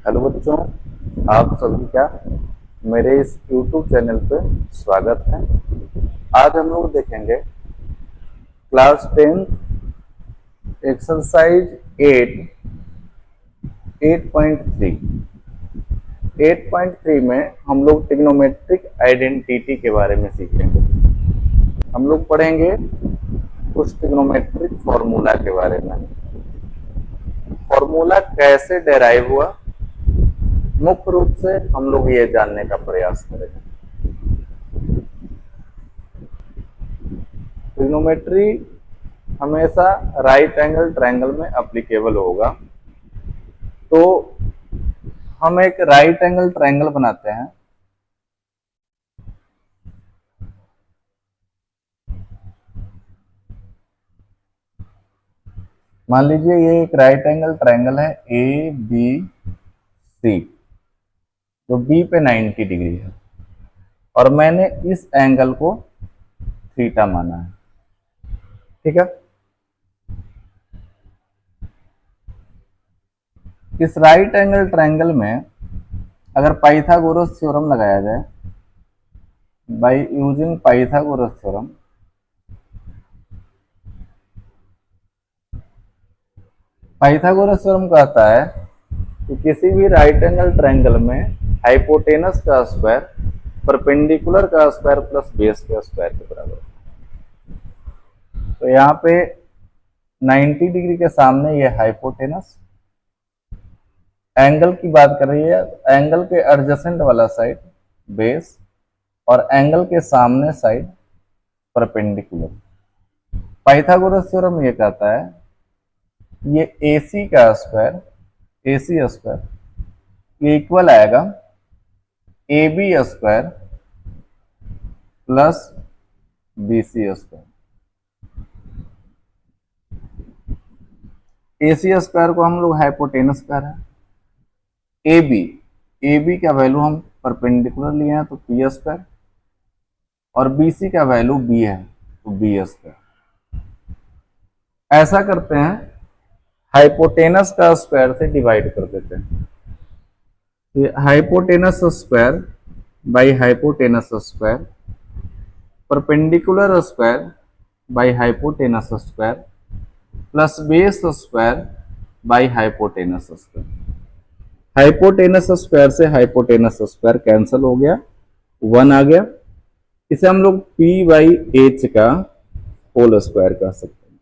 Hello बच्चों, आप सभी का मेरे इस YouTube चैनल पे स्वागत है। आज हम लोग देखेंगे क्लास 10 एक्सरसाइज 8.3। 8.3 में हम लोग ट्रिग्नोमेट्रिक आइडेंटिटी के बारे में सीखेंगे। हम लोग पढ़ेंगे कुछ ट्रिग्नोमेट्रिक फॉर्मूला के बारे में। फॉर्मूला कैसे डेराइव हुआ, मुख्य रूप से हम लोग ये जानने का प्रयास करेंगे। ट्रिग्नोमेट्री हमेशा राइट एंगल ट्रायंगल में अप्लीकेबल होगा। तो हम एक राइट एंगल ट्रायंगल बनाते हैं। मान लीजिए ये एक राइट एंगल ट्रायंगल है ए बी सी, जो बी पे 90 डिग्री है और मैंने इस एंगल को थीटा माना है। ठीक है, इस राइट एंगल ट्रायंगल में अगर पाइथागोरस थ्योरम लगाया जाए, by using Pythagoras theorem, Pythagoras theorem कहता है कि किसी भी राइट एंगल ट्रायंगल में हाइपोटेनस का स्क्वायर परपेंडिकुलर का स्क्वायर प्लस बेस के स्क्वायर के बराबर है। तो यहाँ पे 90 डिग्री के सामने ये हाइपोटेनस, एंगल की बात कर रही है, एंगल के एडजेसेंट वाला साइड बेस और एंगल के सामने साइड परपेंडिकुलर। पाइथागोरस थ्योरम ये कहता है ये AC का स्क्वायर, AC स्क्वायर ये इक्वल आएगा AB square plus BC square. AC square को हम लोग हाइपोटेनस कह रहे हैं। AB का वैल्यू हम परपेंडिकुलर लिए हैं तो P स्क्वायर, और BC का वैल्यू B है तो B स्क्वायर। ऐसा करते हैं, हाइपोटेनस का स्क्वायर से डिवाइड कर देते हैं। ये hypotenuse square by hypotenuse square, perpendicular square by hypotenuse square plus base square by hypotenuse square. Hypotenuse square से हाइपोटेनस स्क्वायर कैंसिल हो गया, 1 आ गया। इसे हम लोग P बाई H का होल स्क्वायर कह सकते हैं,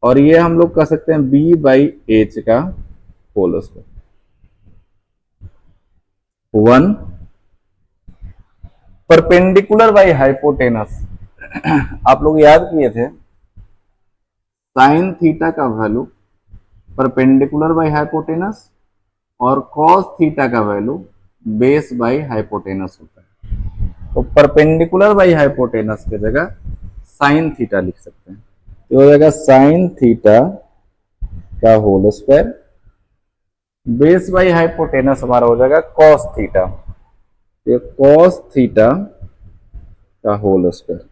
और ये हम लोग कह सकते हैं B बाई H का whole square. 1 perpendicular by hypotenuse, आप लोग याद किए थे साइन थीटा का वैल्यू परपेंडिकुलर बाई हाइपोटेनस और कॉस थीटा का वैल्यू बेस बाई हाइपोटेनस होता है। तो परपेंडिकुलर बाई हाइपोटेनस की जगह साइन थीटा लिख सकते हैं। तो हो जाएगा साइन थीटा का whole square, base by hypotenuse हमारा हो जाएगा कॉस थीटा, ये कॉस थीटा का होल स्क्वायर।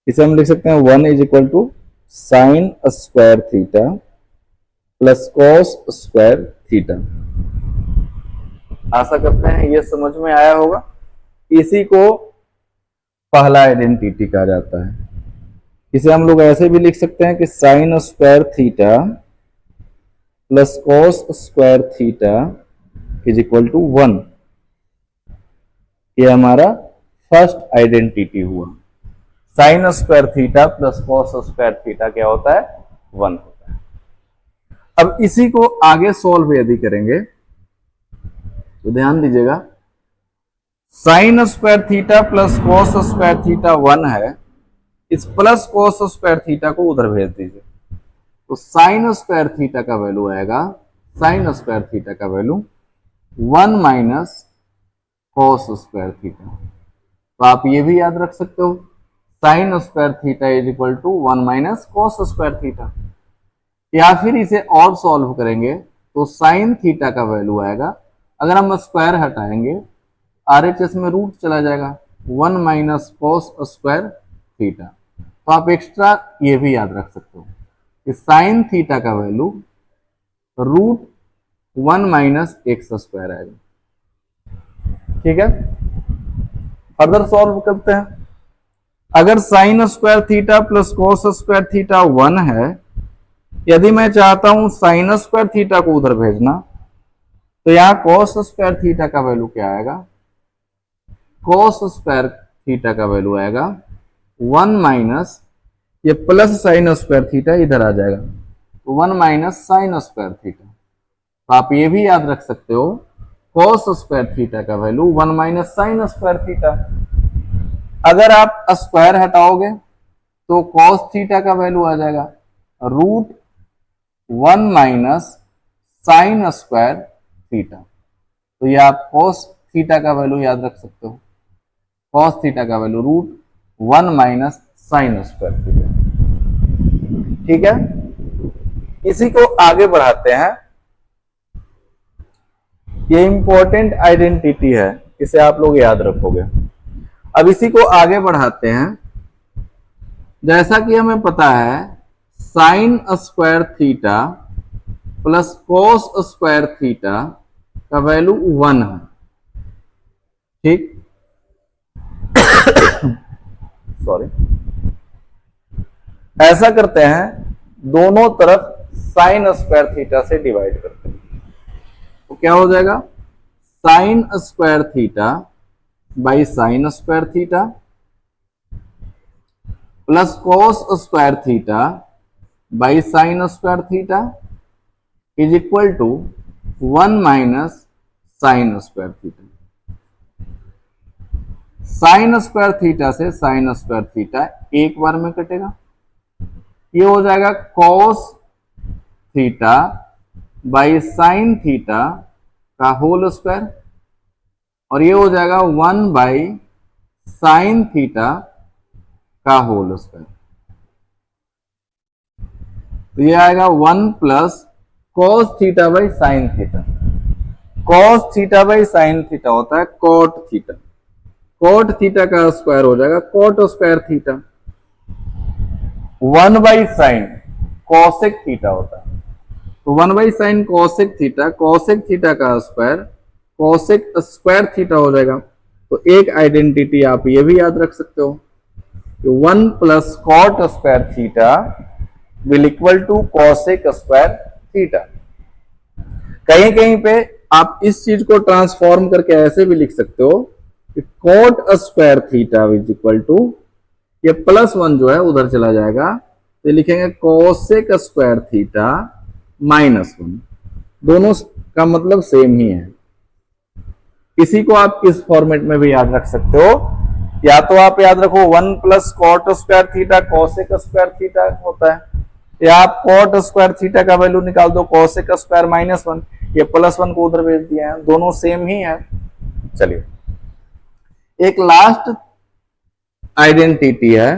इसे हम लिख सकते हैं 1 is equal to sine square theta plus cos square theta. आशा करते हैं ये समझ में आया होगा। इसी को पहला आइडेंटिटी कहा जाता है। इसे हम लोग ऐसे भी लिख सकते हैं कि sine square theta plus cos square theta is equal to 1। ये हमारा फर्स्ट आइडेंटिटी हुआ। Sine square theta plus cos square theta क्या होता है? 1 होता है। अब इसी को आगे सॉल्व यदि करेंगे तो ध्यान दीजिएगा, sign square theta plus cos square theta 1 है, इस प्लस कॉस स्क्वायर थीटा को उधर भेज दीजिए तो साइन स्क्वायर थीटा का वैल्यू आएगा, साइन स्क्वायर थीटा का value 1 minus cos square theta. तो आप ये भी याद रख सकते हो, sine square theta is equal to 1 minus cos square theta. या फिर इसे और सॉल्व करेंगे तो साइन थीटा का वैल्यू आएगा, अगर हम स्क्वायर हटाएंगे RHS में रूट चला जाएगा, 1 माइनस कॉस स्क्वायर थीटा। तो आप एक्स्ट्रा ये भी याद रख सकते हो कि साइन थीटा का value root 1 minus x square आएगा। ठीक है, फर्दर सॉल्व करते हैं। अगर sine square theta plus cos square theta 1 है, यदि मैं चाहता हूं साइन स्क्वायर थीटा को उधर भेजना, तो यहां कॉस स्क्वायर थीटा का वैल्यू क्या आएगा, कॉस स्क्वायर थीटा का वैल्यू आएगा 1 माइनस, ये प्लस साइन स्क्वायर थीटा इधर आ जाएगा, तो 1 माइनस साइन स्क्वायर थीटा। तो आप ये भी याद रख सकते हो, कॉस स्क्वायर थीटा का value 1 minus sine square theta. अगर आप स्क्वायर हटाओगे तो कॉस थीटा का वैल्यू आ जाएगा root 1 minus sine square theta. तो ये आप कॉस थीटा का वैल्यू याद रख सकते हो, कॉस थीटा का value root 1 minus sine square theta. ठीक है, इसी को आगे बढ़ाते हैं। ये इंपॉर्टेंट आइडेंटिटी है, इसे आप लोग याद रखोगे। अब इसी को आगे बढ़ाते हैं। जैसा कि हमें पता है sine square theta plus cos square theta का वैल्यू 1 है। ठीक, सॉरी, ऐसा करते हैं, दोनों तरफ साइन स्क्वायर थीटा से डिवाइड करते हैं, तो क्या हो जाएगा, sine square theta by sine square theta plus cos square theta by sine square theta is equal to 1 minus sine square theta. Sine square theta से साइन स्क्वायर थीटा एक बार में कटेगा, ये हो जाएगा cos theta by sine theta का whole square, और ये हो जाएगा 1 बाई साइन थीटा का होल स्क्वायर। तो ये आएगा 1 plus cos theta by sine theta. Cos theta by sine theta होता है कॉट थीटा, कॉट थीटा का स्क्वायर हो जाएगा cot square theta. 1 by sine cosec theta होता है, तो 1 by sine cosec theta, cosec theta का स्क्वायर कॉसेक स्क्वायर थीटा हो जाएगा। तो एक आइडेंटिटी आप ये भी याद रख सकते हो, 1 plus cot square theta will equal to cosec square theta. कहीं कहीं पे आप इस चीज को ट्रांसफॉर्म करके ऐसे भी लिख सकते हो कि cot square theta is equal to, ये +1 जो है उधर चला जाएगा, तो लिखेंगे कॉसेक स्क्वायर थीटा -1। दोनों का मतलब सेम ही है। इसी को आप इस फॉर्मेट में भी याद रख सकते हो, या तो आप याद रखो 1 plus cot square theta cosec square theta होता है, या आप कॉट स्क्वायर थीटा का वैल्यू निकाल दो कॉसेक स्क्वायर -1, ये +1 को उधर भेज दिया है, दोनों सेम ही है। चलिए एक लास्ट आइडेंटिटी है,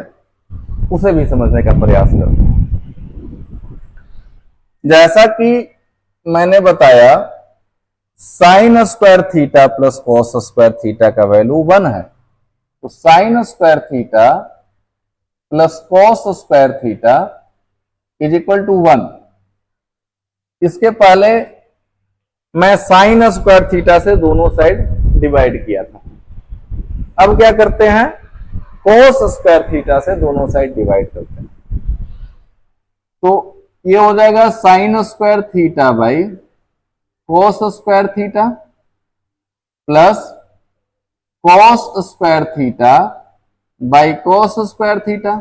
उसे भी समझने का प्रयास करते हैं। जैसा कि मैंने बताया sine square theta plus cos square theta का वैल्यू 1 है, तो sine square theta plus cos square theta is equal to 1। इसके पहले मैं साइन स्क्वायर थीटा से दोनों साइड डिवाइड किया था, अब क्या करते हैं, कॉस स्क्वायर थीटा से दोनों साइड डिवाइड करते हैं। तो ये हो जाएगा sine square theta by cos square theta plus cos square theta by cos square theta,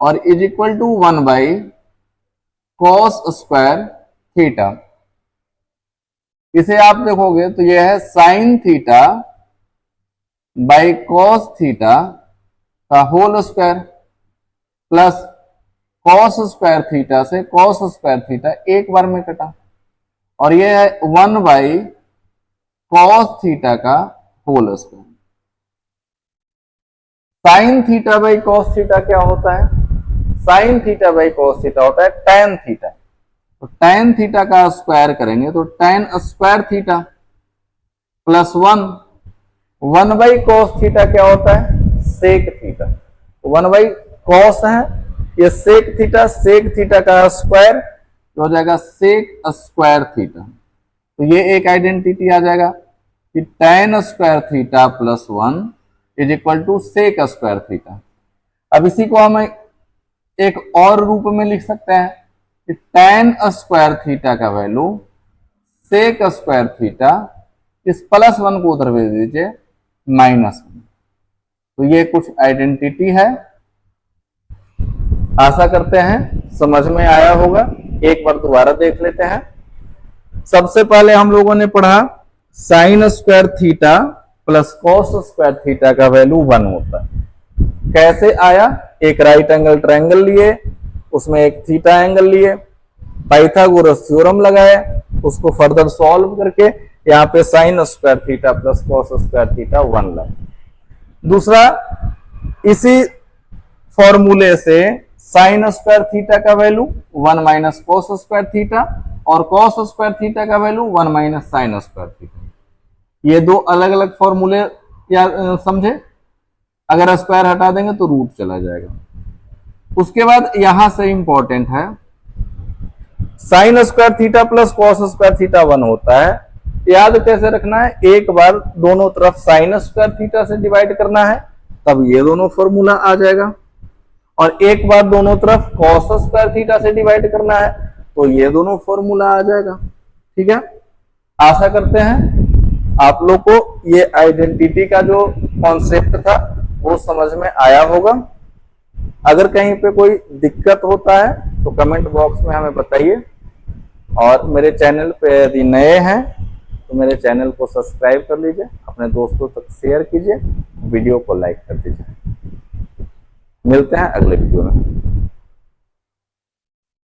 और is equal to 1 by cos square theta. इसे आप देखोगे तो यह है sine theta by cos theta का whole square plus cos square theta से cos square theta एक बार में कटा, और यह है 1 बाई कॉस थीटा का whole square. Sine theta by cos theta क्या होता है, sine theta by cos theta होता है tan थीटा, तो tan थीटा का स्क्वायर करेंगे तो tan square theta plus 1 by cos theta क्या होता है सेक थीटा, तो 1 बाई कॉस है, ये सेक थीटा का स्क्वायर हो जाएगा सेक स्क्वायर थीटा। तो ये एक आइडेंटिटी आ जाएगा कि tan square theta plus 1 is equal to sec square theta. अब इसी को हम एक और रूप में लिख सकते हैं कि tan स्क्वायर थीटा का वैल्यू सेक स्क्वायर थीटा, इस प्लस 1 को उधर भेज दीजिए -1। तो ये कुछ आइडेंटिटी है। आशा करते हैं समझ में आया होगा। एक बार दोबारा देख लेते हैं। सबसे पहले हम लोगों ने पढ़ा sign square theta plus cos square theta का वैल्यू 1 होता है। कैसे आया? एक राइट एंगल ट्रायंगल लिए, उसमें एक थीटा एंगल लिए, पाइथागोरस थ्योरम लगाया, उसको फर्दर सॉल्व करके यहाँ पे sign square theta plus cos square theta 1 लाए। दूसरा, इसी फॉर्मूले से साइन स्क्वायर थीटा का value 1 minus cos square theta और कॉस स्क्वायर थीटा का value 1 minus sine square theta. ये दो अलग अलग फॉर्मूले या समझे। अगर स्क्वायर हटा देंगे तो रूट चला जाएगा। उसके बाद यहां से इंपॉर्टेंट है, sine square theta plus cos square theta 1 होता है। याद कैसे रखना है? एक बार दोनों तरफ साइन स्क्वायर थीटा से डिवाइड करना है, तब ये दोनों फॉर्मूला आ जाएगा, और एक बार दोनों तरफ कॉस स्क्वायर थीटा से डिवाइड करना है तो ये दोनों फॉर्मूला आ जाएगा। ठीक है, आशा करते हैं आप लोग को ये आइडेंटिटी का जो कॉन्सेप्ट था वो समझ में आया होगा। अगर कहीं पे कोई दिक्कत होता है तो कमेंट बॉक्स में हमें बताइए, और मेरे चैनल पे यदि नए हैं तो मेरे चैनल को सब्सक्राइब कर लीजिए, अपने दोस्तों तक शेयर कीजिए, वीडियो को लाइक कर दीजिए। मिलते हैं अगले वीडियो में।